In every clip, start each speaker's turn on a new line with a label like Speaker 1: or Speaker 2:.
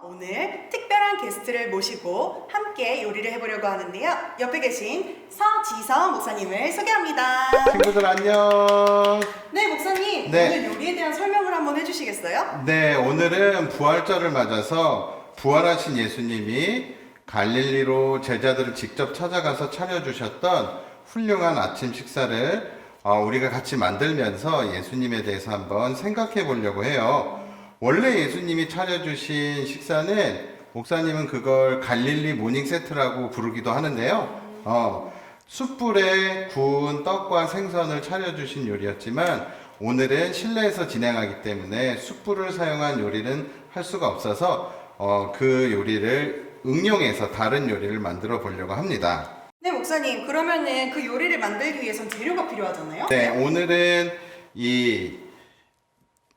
Speaker 1: 오늘 특별한 게스트를 모시고 함께 요리를 해보려고 하는데요. 옆에 계신 서지성 목사님을 소개합니다.
Speaker 2: 친구들 안녕.
Speaker 1: 네, 목사님.
Speaker 2: 네.
Speaker 1: 오늘 요리에 대한 설명을 한번 해주시겠어요?
Speaker 2: 네, 오늘은 부활절을 맞아서 부활하신 예수님이 갈릴리로 제자들을 직접 찾아가서 차려주셨던 훌륭한 아침 식사를 우리가 같이 만들면서 예수님에 대해서 한번 생각해 보려고 해요. 원래 예수님이 차려주신 식사는 목사님은 그걸 갈릴리 모닝 세트라고 부르기도 하는데요. 숯불에 구운 떡과 생선을 차려주신 요리였지만 오늘은 실내에서 진행하기 때문에 숯불을 사용한 요리는 할 수가 없어서 그 요리를 응용해서 다른 요리를 만들어 보려고 합니다.
Speaker 1: 네, 목사님. 그러면은 그 요리를 만들기 위해선 재료가 필요하잖아요?
Speaker 2: 네, 오늘은 이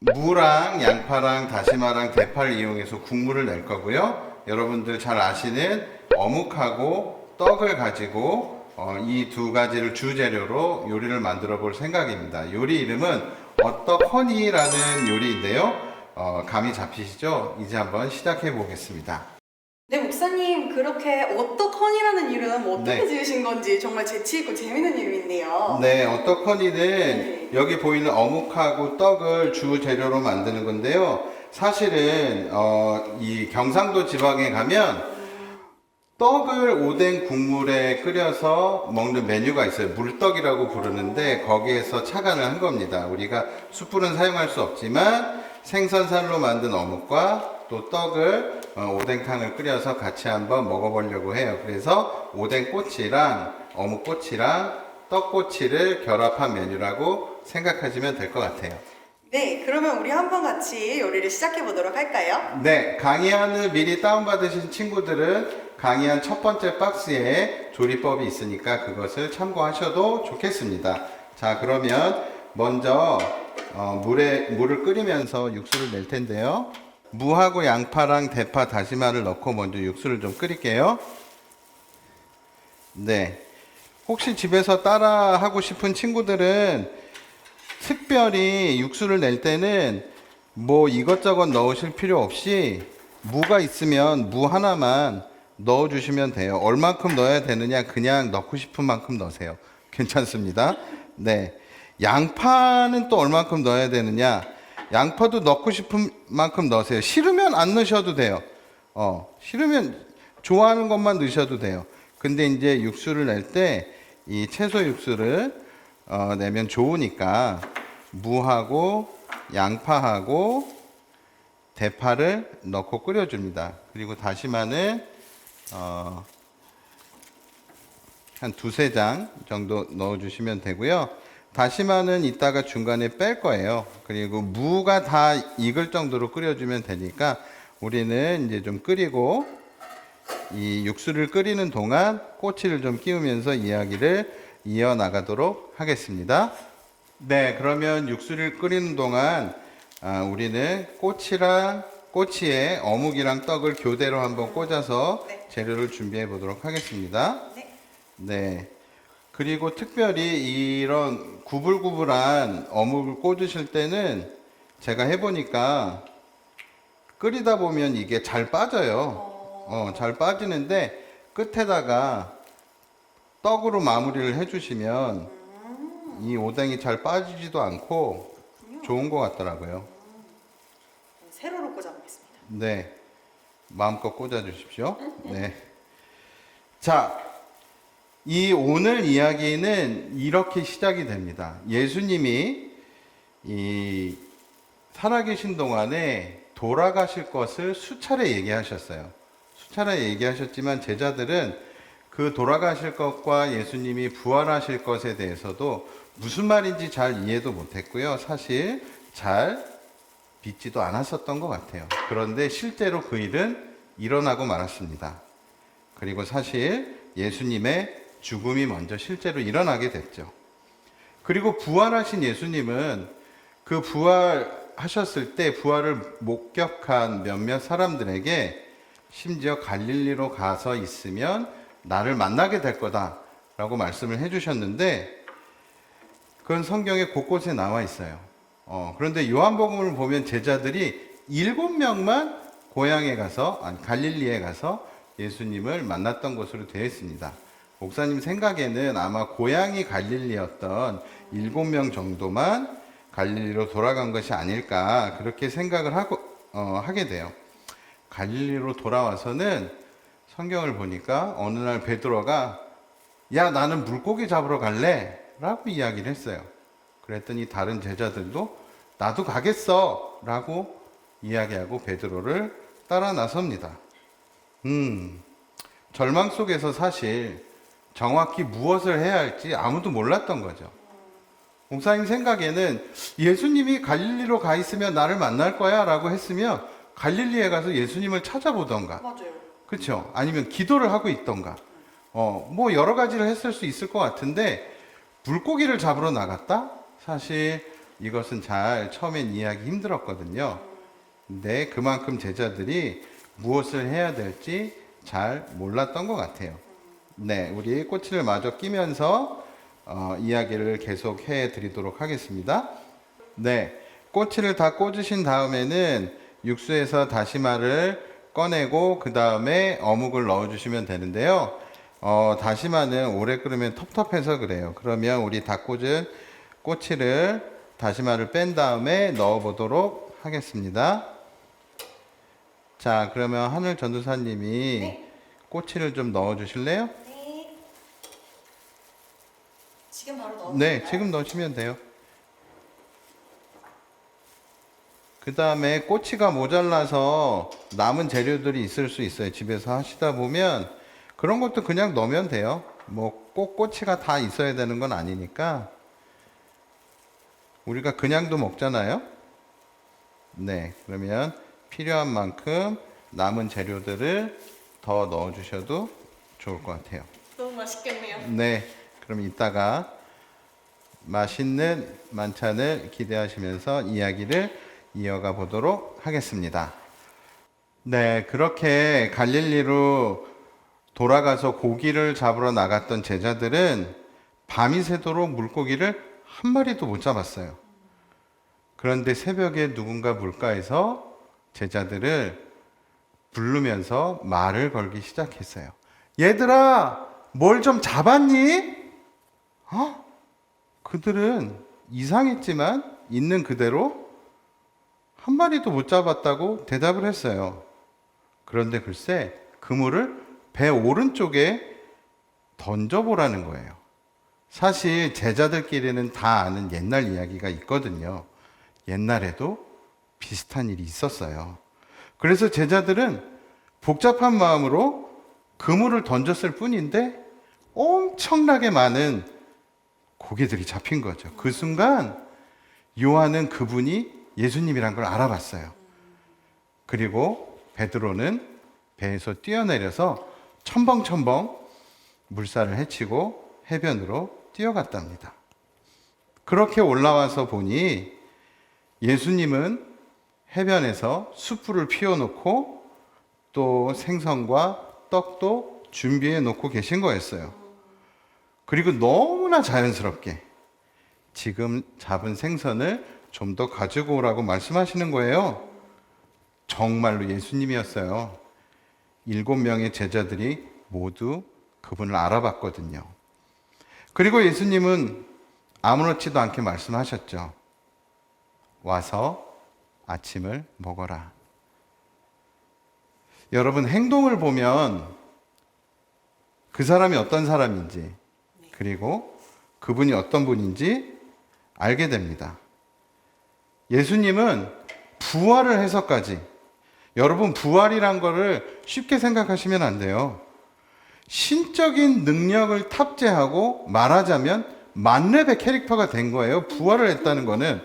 Speaker 2: 무랑 양파랑 다시마랑 대파를 이용해서 국물을 낼 거고요. 여러분들 잘 아시는 어묵하고 떡을 가지고 이 두 가지를 주재료로 요리를 만들어 볼 생각입니다. 요리 이름은 어떡허니라는 요리인데요. 감이 잡히시죠? 이제 한번 시작해 보겠습니다.
Speaker 1: 네, 목사님. 그렇게 어떡허니라는 이름 어떻게
Speaker 2: 네.
Speaker 1: 지으신 건지 정말 재치있고 재밌는 이름인데요.
Speaker 2: 네, 어떡허니는
Speaker 1: 네.
Speaker 2: 여기 보이는 어묵하고 떡을 주 재료로 만드는 건데요. 사실은 이 경상도 지방에 가면 떡을 오뎅 국물에 끓여서 먹는 메뉴가 있어요. 물떡이라고 부르는데 거기에서 착안을 한 겁니다. 우리가 숯불은 사용할 수 없지만 생선살로 만든 어묵과 또 떡을 오뎅탕을 끓여서 같이 한번 먹어보려고 해요. 그래서 오뎅꼬치랑 어묵꼬치랑 떡꼬치를 결합한 메뉴라고 생각하시면 될 것 같아요.
Speaker 1: 네, 그러면 우리 한번 같이 요리를 시작해 보도록 할까요?
Speaker 2: 네, 강의안을 미리 다운받으신 친구들은 강의안 첫 번째 박스에 조리법이 있으니까 그것을 참고하셔도 좋겠습니다. 자, 그러면 먼저 물을 끓이면서 육수를 낼 텐데요. 무하고 양파랑 대파, 다시마를 넣고 먼저 육수를 좀 끓일게요. 네. 혹시 집에서 따라 하고 싶은 친구들은 특별히 육수를 낼 때는 뭐 이것저것 넣으실 필요 없이 무가 있으면 무 하나만 넣어주시면 돼요. 얼만큼 넣어야 되느냐 그냥 넣고 싶은 만큼 넣으세요. 괜찮습니다. 네. 양파는 또 얼만큼 넣어야 되느냐 양파도 넣고 싶은 만큼 넣으세요. 싫으면 안 넣으셔도 돼요. 싫으면 좋아하는 것만 넣으셔도 돼요. 근데 이제 육수를 낼 때 이 채소 육수를 내면 좋으니까 무하고 양파하고 대파를 넣고 끓여줍니다. 그리고 다시마는 한 두세 장 정도 넣어주시면 되고요. 다시마는 이따가 중간에 뺄 거예요. 그리고 무가 다 익을 정도로 끓여주면 되니까 우리는 이제 좀 끓이고 이 육수를 끓이는 동안 꼬치를 좀 끼우면서 이야기를 이어나가도록 하겠습니다. 네, 그러면 육수를 끓이는 동안 우리는 꼬치에 어묵이랑 떡을 교대로 한번 꽂아서
Speaker 1: 네.
Speaker 2: 재료를 준비해 보도록 하겠습니다.
Speaker 1: 네.
Speaker 2: 네. 그리고 특별히 이런 구불구불한 어묵을 꽂으실 때는 제가 해보니까 끓이다 보면 이게 잘 빠져요. 잘 빠지는데 끝에다가 떡으로 마무리를 해주시면 이 오뎅이 잘 빠지지도 않고 좋은 것 같더라고요.
Speaker 1: 세로로 꽂아보겠습니다.
Speaker 2: 네. 마음껏 꽂아주십시오. 네. 자, 이 오늘 이야기는 이렇게 시작이 됩니다. 예수님이 이 살아계신 동안에 돌아가실 것을 수차례 얘기하셨어요. 수차례 얘기하셨지만 제자들은 그 돌아가실 것과 예수님이 부활하실 것에 대해서도 무슨 말인지 잘 이해도 못했고요. 사실 잘 믿지도 않았었던 것 같아요. 그런데 실제로 그 일은 일어나고 말았습니다. 그리고 사실 예수님의 죽음이 먼저 실제로 일어나게 됐죠. 그리고 부활하신 예수님은 그 부활하셨을 때 부활을 목격한 몇몇 사람들에게 심지어 갈릴리로 가서 있으면 나를 만나게 될 거다라고 말씀을 해주셨는데 그건 성경에 곳곳에 나와 있어요. 그런데 요한복음을 보면 제자들이 7명만 고향에 가서, 아니, 갈릴리에 가서 예수님을 만났던 것으로 되어 있습니다. 목사님 생각에는 아마 고향이 갈릴리였던 7명 정도만 갈릴리로 돌아간 것이 아닐까 그렇게 생각을 하게 돼요. 갈릴리로 돌아와서는 성경을 보니까 어느 날 베드로가 야 나는 물고기 잡으러 갈래 라고 이야기를 했어요. 그랬더니 다른 제자들도 나도 가겠어 라고 이야기하고 베드로를 따라 나섭니다. 절망 속에서 사실 정확히 무엇을 해야 할지 아무도 몰랐던 거죠. 목사님 생각에는 예수님이 갈릴리로 가 있으면 나를 만날 거야 라고 했으면 갈릴리에 가서 예수님을 찾아보던가,
Speaker 1: 맞아요.
Speaker 2: 그렇죠? 아니면 기도를 하고 있던가, 뭐 여러 가지를 했을 수 있을 것 같은데 물고기를 잡으러 나갔다? 사실 이것은 잘 처음엔 이해하기 힘들었거든요. 근데 그만큼 제자들이 무엇을 해야 될지 잘 몰랐던 것 같아요. 네, 우리 꼬치를 마저 끼면서 이야기를 계속 해 드리도록 하겠습니다. 네, 꼬치를 다 꽂으신 다음에는 육수에서 다시마를 꺼내고 그 다음에 어묵을 넣어주시면 되는데요. 다시마는 오래 끓으면 텁텁해서 그래요. 그러면 우리 다 꽂은 꼬치를 다시마를 뺀 다음에 넣어보도록 하겠습니다. 자, 그러면 하늘 전도사님이
Speaker 1: 네.
Speaker 2: 꼬치를 좀 넣어주실래요?
Speaker 1: 네. 지금 바로 넣어요.
Speaker 2: 네, 지금 넣으시면 돼요. 그 다음에 꼬치가 모자라서 남은 재료들이 있을 수 있어요. 집에서 하시다 보면 그런 것도 그냥 넣으면 돼요. 뭐 꼭 꼬치가 다 있어야 되는 건 아니니까. 우리가 그냥도 먹잖아요. 네, 그러면 필요한 만큼 남은 재료들을 더 넣어주셔도 좋을 것 같아요.
Speaker 1: 너무 맛있겠네요.
Speaker 2: 네, 그럼 이따가 맛있는 만찬을 기대하시면서 이야기를 이어가 보도록 하겠습니다. 네, 그렇게 갈릴리로 돌아가서 고기를 잡으러 나갔던 제자들은 밤이 새도록 물고기를 한 마리도 못 잡았어요. 그런데 새벽에 누군가 물가에서 제자들을 부르면서 말을 걸기 시작했어요. 얘들아, 뭘 좀 잡았니? 그들은 이상했지만 있는 그대로 한 마리도 못 잡았다고 대답을 했어요. 그런데 글쎄 그물을 배 오른쪽에 던져보라는 거예요. 사실 제자들끼리는 다 아는 옛날 이야기가 있거든요. 옛날에도 비슷한 일이 있었어요. 그래서 제자들은 복잡한 마음으로 그물을 던졌을 뿐인데 엄청나게 많은 고기들이 잡힌 거죠. 그 순간 요한은 그분이 예수님이란 걸 알아봤어요. 그리고 베드로는 배에서 뛰어내려서 첨벙첨벙 물살을 헤치고 해변으로 뛰어갔답니다. 그렇게 올라와서 보니 예수님은 해변에서 숯불을 피워놓고 또 생선과 떡도 준비해 놓고 계신 거였어요. 그리고 너무나 자연스럽게 지금 잡은 생선을 좀 더 가지고 오라고 말씀하시는 거예요. 정말로 예수님이었어요. 7명의 제자들이 모두 그분을 알아봤거든요. 그리고 예수님은 아무렇지도 않게 말씀하셨죠. 와서 아침을 먹어라. 여러분, 행동을 보면 그 사람이 어떤 사람인지 그리고 그분이 어떤 분인지 알게 됩니다. 예수님은 부활을 해서까지, 여러분 부활이란 거를 쉽게 생각하시면 안 돼요. 신적인 능력을 탑재하고 말하자면 만렙의 캐릭터가 된 거예요. 부활을 했다는 거는.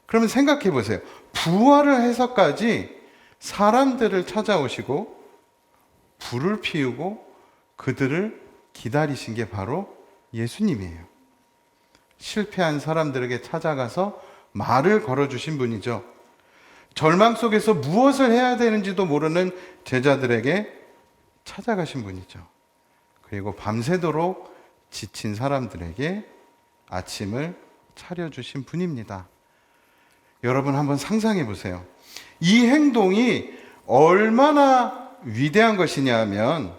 Speaker 2: 그러면 생각해 보세요. 부활을 해서까지 사람들을 찾아오시고 불을 피우고 그들을 기다리신 게 바로 예수님이에요. 실패한 사람들에게 찾아가서 말을 걸어주신 분이죠. 절망 속에서 무엇을 해야 되는지도 모르는 제자들에게 찾아가신 분이죠. 그리고 밤새도록 지친 사람들에게 아침을 차려주신 분입니다. 여러분 한번 상상해 보세요. 이 행동이 얼마나 위대한 것이냐 하면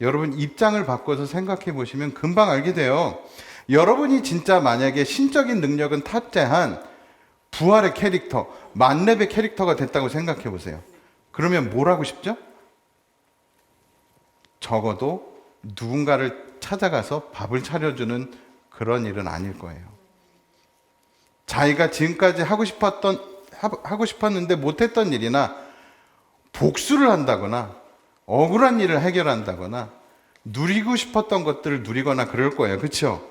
Speaker 2: 여러분 입장을 바꿔서 생각해 보시면 금방 알게 돼요. 여러분이 진짜 만약에 신적인 능력은 탑재한 부활의 캐릭터, 만렙의 캐릭터가 됐다고 생각해 보세요. 그러면 뭘 하고 싶죠? 적어도 누군가를 찾아가서 밥을 차려주는 그런 일은 아닐 거예요. 자기가 지금까지 하고 싶었는데 못했던 일이나 복수를 한다거나 억울한 일을 해결한다거나 누리고 싶었던 것들을 누리거나 그럴 거예요. 그렇죠?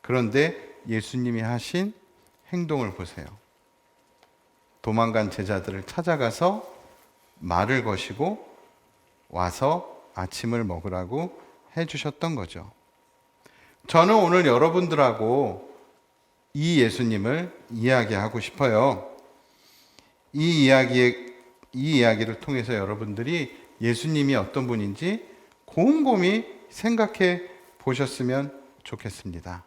Speaker 2: 그런데 예수님이 하신 행동을 보세요. 도망간 제자들을 찾아가서 말을 거시고 와서 아침을 먹으라고 해주셨던 거죠. 저는 오늘 여러분들하고 이 예수님을 이야기하고 싶어요. 이 이야기를 통해서 여러분들이 예수님이 어떤 분인지 곰곰이 생각해 보셨으면 좋겠습니다.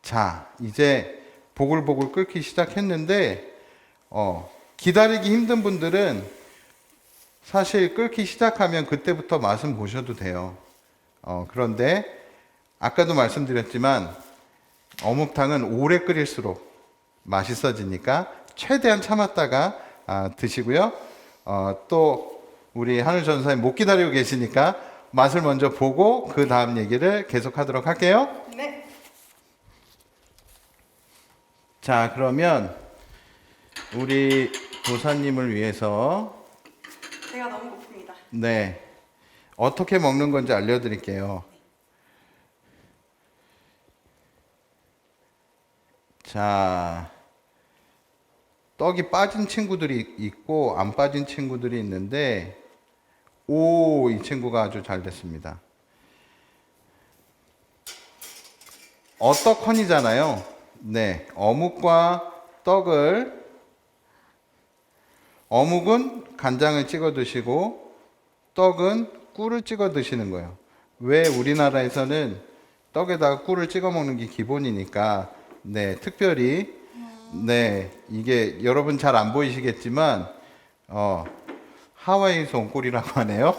Speaker 2: 자, 이제 보글보글 끓기 시작했는데 기다리기 힘든 분들은 사실 끓기 시작하면 그때부터 맛은 보셔도 돼요. 그런데 아까도 말씀드렸지만 어묵탕은 오래 끓일수록 맛있어지니까 최대한 참았다가 드시고요. 또 우리 하늘 전사님 못 기다리고 계시니까 맛을 먼저 보고 그 다음 얘기를 계속하도록 할게요.
Speaker 1: 네.
Speaker 2: 자, 그러면 우리 도사님을 위해서
Speaker 1: 배가 너무 고픕니다.
Speaker 2: 네, 어떻게 먹는 건지 알려드릴게요. 자, 떡이 빠진 친구들이 있고 안 빠진 친구들이 있는데 이 친구가 아주 잘 됐습니다. 어떡헌이잖아요. 네, 어묵과 떡을 어묵은 간장을 찍어 드시고 떡은 꿀을 찍어 드시는 거예요. 왜 우리나라에서는 떡에다가 꿀을 찍어 먹는 게 기본이니까 네, 특별히 네, 이게 여러분 잘 안 보이시겠지만 하와이에서 온 꿀이라고 하네요.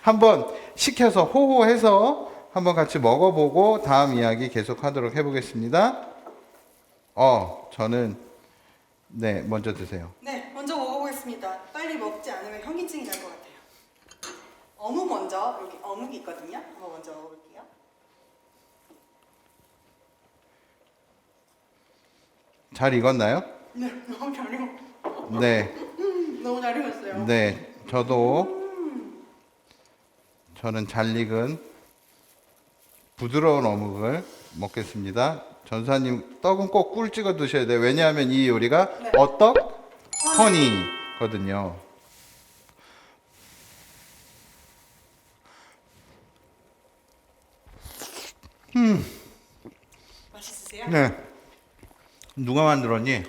Speaker 2: 한번 시켜서 호호해서 한번 같이 먹어보고 다음 이야기 계속하도록 해보겠습니다. 저는 네, 먼저 드세요.
Speaker 1: 네, 먼저 먹어보겠습니다. 빨리 먹지 않으면 현기증이 날 것 같아요. 어묵 먼저, 여기 어묵이 있거든요. 한번 먼저 먹어볼게요.
Speaker 2: 잘 익었나요?
Speaker 1: 네, 너무 잘 익었어요.
Speaker 2: 네,
Speaker 1: 너무 잘 익었어요.
Speaker 2: 네, 저는 잘 익은 부드러운 어묵을 먹겠습니다. 전사님 떡은 꼭 꿀 찍어 드셔야 돼요. 왜냐하면 이 요리가
Speaker 1: 네.
Speaker 2: 어떡? 허니거든요.
Speaker 1: 맛있으세요?
Speaker 2: 네. 누가 만들었니?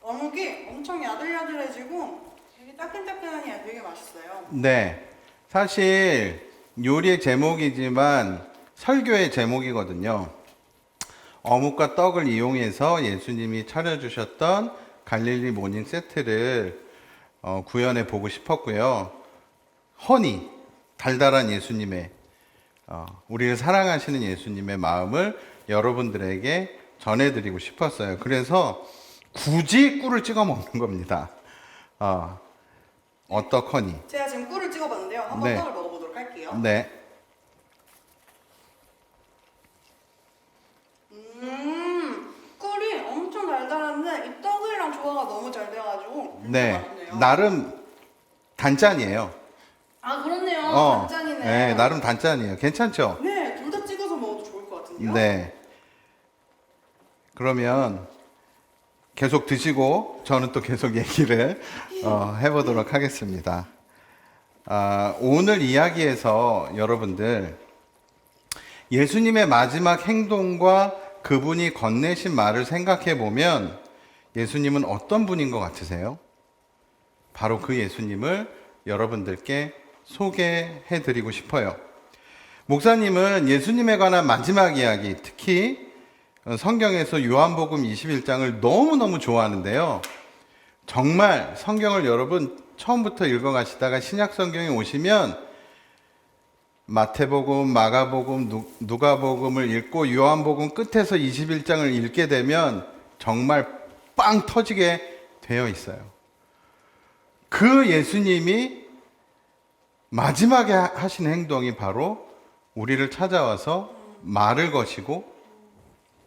Speaker 1: 어묵이 엄청 야들야들해지고 되게 따끈따끈하니 되게 맛있어요.
Speaker 2: 네. 사실 요리의 제목이지만 설교의 제목이거든요. 어묵과 떡을 이용해서 예수님이 차려주셨던 갈릴리 모닝 세트를 구현해 보고 싶었고요. 허니, 달달한 예수님의 우리를 사랑하시는 예수님의 마음을 여러분들에게 전해드리고 싶었어요. 그래서 굳이 꿀을 찍어 먹는 겁니다. 어떡하니?
Speaker 1: 제가 지금 꿀을 찍어봤는데요. 한번
Speaker 2: 네.
Speaker 1: 떡을 먹어보도록 할게요.
Speaker 2: 네.
Speaker 1: 꿀이 엄청 달달한데 이 떡이랑 조화가 너무 잘 돼가지고 진짜
Speaker 2: 네.
Speaker 1: 맛있네요.
Speaker 2: 나름 단짠이에요.
Speaker 1: 아 그렇네요. 단짠이네.
Speaker 2: 네, 나름 단짠이에요. 괜찮죠?
Speaker 1: 네, 둘 다 찍어서 먹어도 좋을 것 같은데요.
Speaker 2: 네. 그러면 계속 드시고 저는 또 계속 얘기를 해보도록 하겠습니다. 오늘 이야기에서 여러분들 예수님의 마지막 행동과 그분이 건네신 말을 생각해 보면 예수님은 어떤 분인 것 같으세요? 바로 그 예수님을 여러분들께 소개해 드리고 싶어요. 목사님은 예수님에 관한 마지막 이야기, 특히 성경에서 요한복음 21장을 너무너무 좋아하는데요. 정말 성경을 여러분 처음부터 읽어가시다가 신약 성경에 오시면 마태복음, 마가복음, 누가복음을 읽고 요한복음 끝에서 21장을 읽게 되면 정말 빵 터지게 되어 있어요. 그 예수님이 마지막에 하신 행동이 바로 우리를 찾아와서 말을 거시고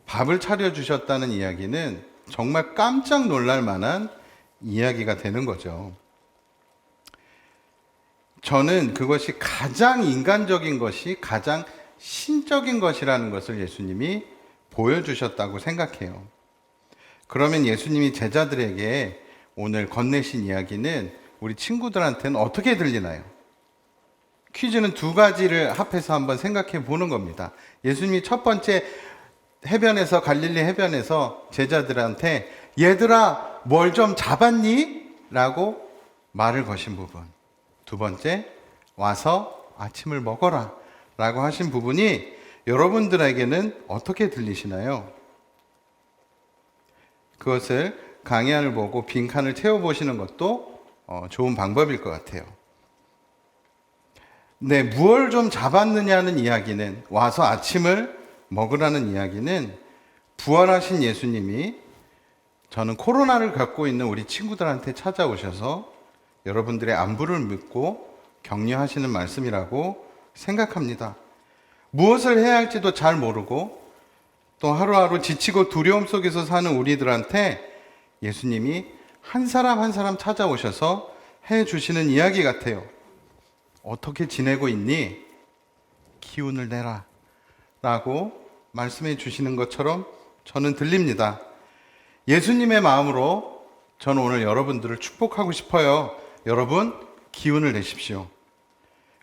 Speaker 2: 밥을 차려주셨다는 이야기는 정말 깜짝 놀랄 만한 이야기가 되는 거죠. 저는 그것이 가장 인간적인 것이 가장 신적인 것이라는 것을 예수님이 보여주셨다고 생각해요. 그러면 예수님이 제자들에게 오늘 건네신 이야기는 우리 친구들한테는 어떻게 들리나요? 퀴즈는 두 가지를 합해서 한번 생각해 보는 겁니다. 예수님이 첫 번째 해변에서, 갈릴리 해변에서 제자들한테 얘들아 뭘 좀 잡았니? 라고 말을 거신 부분. 두 번째, 와서 아침을 먹어라 라고 하신 부분이 여러분들에게는 어떻게 들리시나요? 그것을 강의안을 보고 빈칸을 채워보시는 것도 좋은 방법일 것 같아요. 네, 무엇을 좀 잡았느냐는 이야기는, 와서 아침을 먹으라는 이야기는 부활하신 예수님이 저는 코로나를 갖고 있는 우리 친구들한테 찾아오셔서 여러분들의 안부를 묻고 격려하시는 말씀이라고 생각합니다. 무엇을 해야 할지도 잘 모르고 또 하루하루 지치고 두려움 속에서 사는 우리들한테 예수님이 한 사람 한 사람 찾아오셔서 해주시는 이야기 같아요. 어떻게 지내고 있니? 기운을 내라 라고 말씀해 주시는 것처럼 저는 들립니다. 예수님의 마음으로 저는 오늘 여러분들을 축복하고 싶어요. 여러분 기운을 내십시오.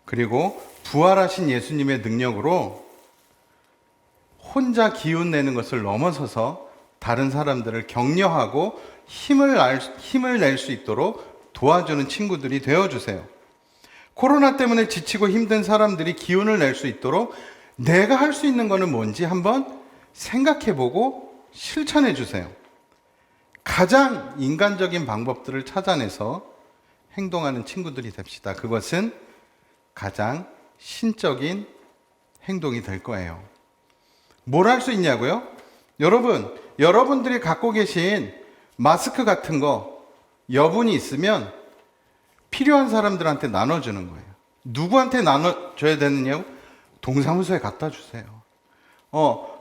Speaker 2: 그리고 부활하신 예수님의 능력으로 혼자 기운 내는 것을 넘어서서 다른 사람들을 격려하고 힘을 낼 수 있도록 도와주는 친구들이 되어주세요. 코로나 때문에 지치고 힘든 사람들이 기운을 낼 수 있도록 내가 할 수 있는 것은 뭔지 한번 생각해보고 실천해 주세요. 가장 인간적인 방법들을 찾아내서 행동하는 친구들이 됩시다. 그것은 가장 신적인 행동이 될 거예요. 뭘 할 수 있냐고요? 여러분들이 갖고 계신 마스크 같은 거 여분이 있으면 필요한 사람들한테 나눠주는 거예요. 누구한테 나눠줘야 되느냐고? 동사무소에 갖다 주세요.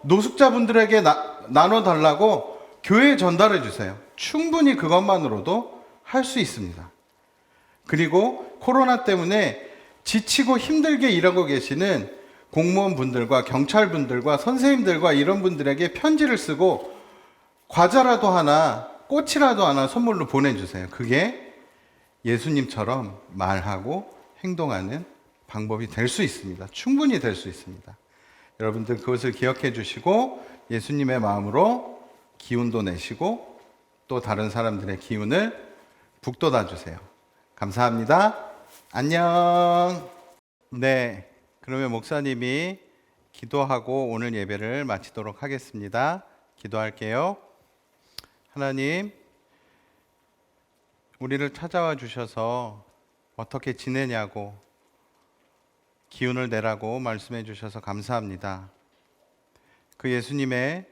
Speaker 2: 노숙자분들에게 나눠달라고 교회에 전달해 주세요. 충분히 그것만으로도 할 수 있습니다. 그리고 코로나 때문에 지치고 힘들게 일하고 계시는 공무원분들과 경찰분들과 선생님들과 이런 분들에게 편지를 쓰고 과자라도 하나, 꽃이라도 하나 선물로 보내주세요. 그게 예수님처럼 말하고 행동하는 방법이 될 수 있습니다. 충분히 될 수 있습니다. 여러분들 그것을 기억해 주시고 예수님의 마음으로 기운도 내시고 또 다른 사람들의 기운을 북돋아 주세요. 감사합니다. 안녕. 네, 그러면 목사님이 기도하고 오늘 예배를 마치도록 하겠습니다. 기도할게요. 하나님, 우리를 찾아와 주셔서 어떻게 지내냐고 기운을 내라고 말씀해 주셔서 감사합니다. 그 예수님의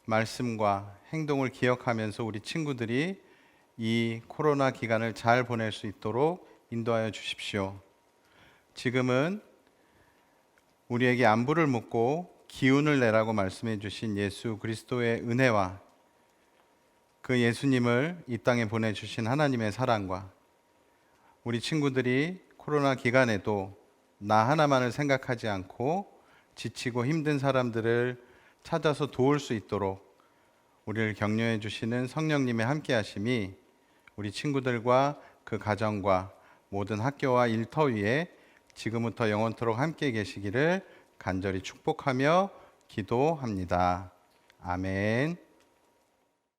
Speaker 2: 말씀과 행동을 기억하면서 우리 친구들이 이 코로나 기간을 잘 보낼 수 있도록 인도하여 주십시오. 지금은 우리에게 안부를 묻고 기운을 내라고 말씀해 주신 예수 그리스도의 은혜와 그 예수님을 이 땅에 보내주신 하나님의 사랑과 우리 친구들이 코로나 기간에도 나 하나만을 생각하지 않고 지치고 힘든 사람들을 찾아서 도울 수 있도록 우리를 격려해 주시는 성령님의 함께 하심이 우리 친구들과 그 가정과 모든 학교와 일터 위에 지금부터 영원토록 함께 계시기를 간절히 축복하며 기도합니다. 아멘.